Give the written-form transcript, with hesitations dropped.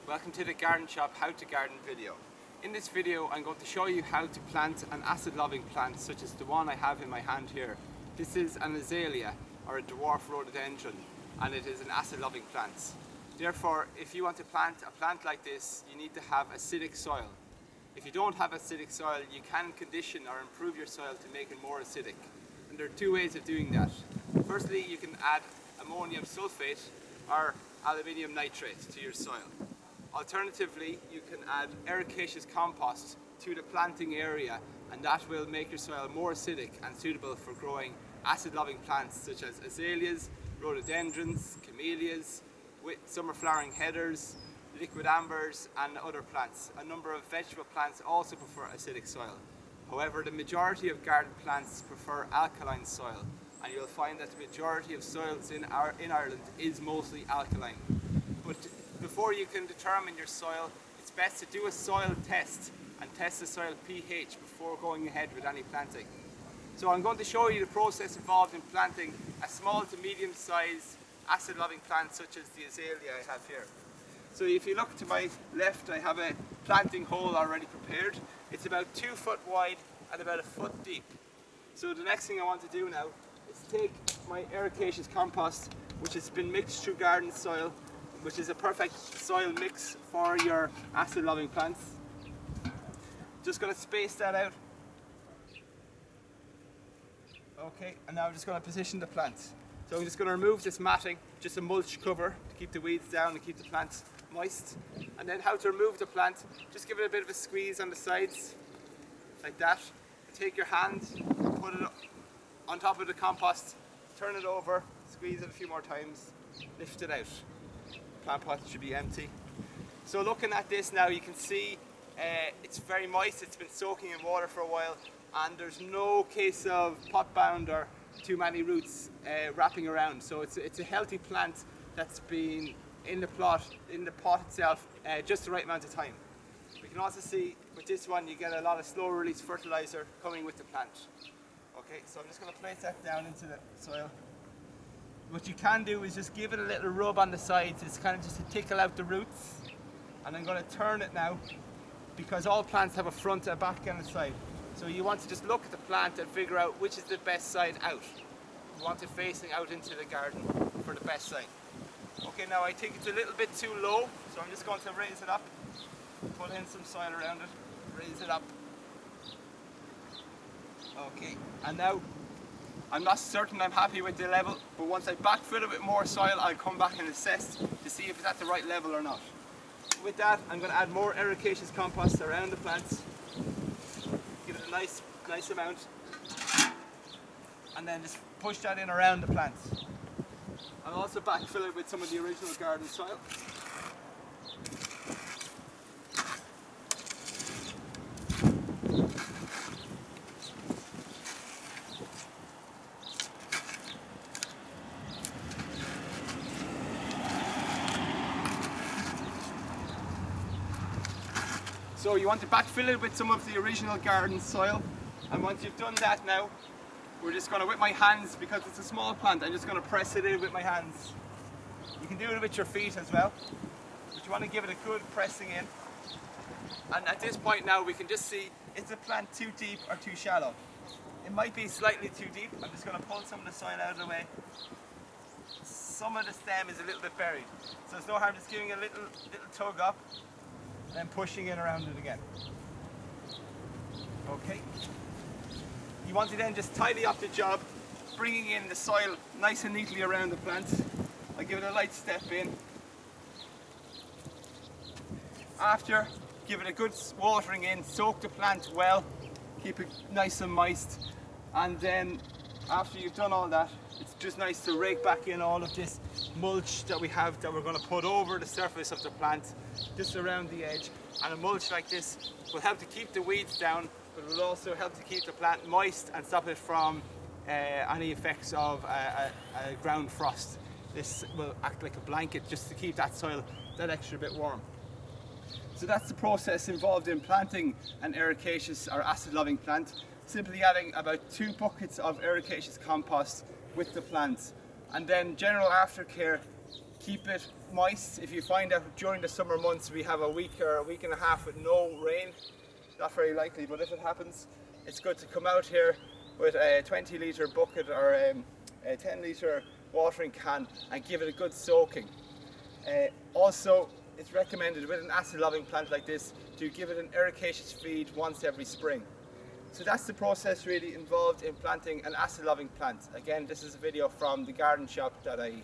Welcome to the Garden Shop How to Garden video. In this video I'm going to show you how to plant an acid-loving plant such as the one I have in my hand here. This is an azalea or a dwarf rhododendron, and it is an acid-loving plant. Therefore, if you want to plant a plant like this, you need to have acidic soil. If you don't have acidic soil, you can condition or improve your soil to make it more acidic. And there are two ways of doing that. Firstly, you can add ammonium sulfate or aluminium nitrate to your soil. Alternatively, you can add ericaceous compost to the planting area, and that will make your soil more acidic and suitable for growing acid-loving plants such as azaleas, rhododendrons, camellias, summer flowering heathers, liquid ambers and other plants. A number of vegetable plants also prefer acidic soil. However, the majority of garden plants prefer alkaline soil, and you'll find that the majority of soils in Ireland is mostly alkaline. But before you can determine your soil, it's best to do a soil test and test the soil pH before going ahead with any planting. So I'm going to show you the process involved in planting a small to medium sized acid-loving plant such as the azalea I have here. So if you look to my left, I have a planting hole already prepared. It's about 2 foot wide and about 1 foot deep. So the next thing I want to do now is take my ericaceous compost, which has been mixed through garden soil, which is a perfect soil mix for your acid-loving plants. Just going to space that out. Okay, and now I'm just going to position the plants. So I'm just going to remove this matting, just a mulch cover to keep the weeds down and keep the plants moist. And then how to remove the plant, just give it a bit of a squeeze on the sides, like that. Take your hand, put it on top of the compost, turn it over, squeeze it a few more times, lift it out. Plant pot should be empty. So looking at this now, you can see it's very moist, it's been soaking in water for a while, and there's no case of pot bound or too many roots wrapping around. So it's a healthy plant that's been in the pot itself just the right amount of time. We can also see with this one you get a lot of slow release fertilizer coming with the plant. Okay, so I'm just going to place that down into the soil. What you can do is just give it a little rub on the sides. It's kind of just to tickle out the roots. And I'm going to turn it now, because all plants have a front, a back and a side. So you want to just look at the plant and figure out which is the best side out. You want it facing out into the garden for the best side. Okay, now I think it's a little bit too low, so I'm just going to raise it up, put in some soil around it, raise it up. Okay, and now I'm not certain I'm happy with the level, but once I backfill it with more soil, I'll come back and assess to see if it's at the right level or not. With that, I'm going to add more ericaceous compost around the plants. Give it a nice amount, and then just push that in around the plants. I'll also backfill it with some of the original garden soil. So you want to backfill it with some of the original garden soil, and once you've done that now, we're just going to, with my hands, because it's a small plant, I'm just going to press it in with my hands. You can do it with your feet as well, but you want to give it a good pressing in. And at this point now we can just see, is the plant too deep or too shallow? It might be slightly too deep. I'm just going to pull some of the soil out of the way. Some of the stem is a little bit buried, so it's no harm just giving a little tug up, then pushing in around it again. Okay. You want to then just tidy up the job, bringing in the soil nice and neatly around the plant. I give it a light step in. After, give it a good watering in, soak the plant well, keep it nice and moist, and then after you've done all that, it's just nice to rake back in all of this mulch that we have that we're going to put over the surface of the plant, just around the edge. And a mulch like this will help to keep the weeds down, but it will also help to keep the plant moist and stop it from any effects of ground frost. This will act like a blanket just to keep that soil that extra bit warm. So that's the process involved in planting an ericaceous or acid-loving plant. Simply adding about 2 buckets of ericaceous compost with the plants, and then general aftercare. Keep it moist. If you find out during the summer months we have a week or a week and a half with no rain, not very likely, but if it happens, it's good to come out here with a 20 litre bucket or a 10 litre watering can and give it a good soaking. Also, it's recommended with an acid loving plant like this to give it an ericaceous feed once every spring. So that's the process really involved in planting an acid loving plant. Again, this is a video from thegardenshop.ie.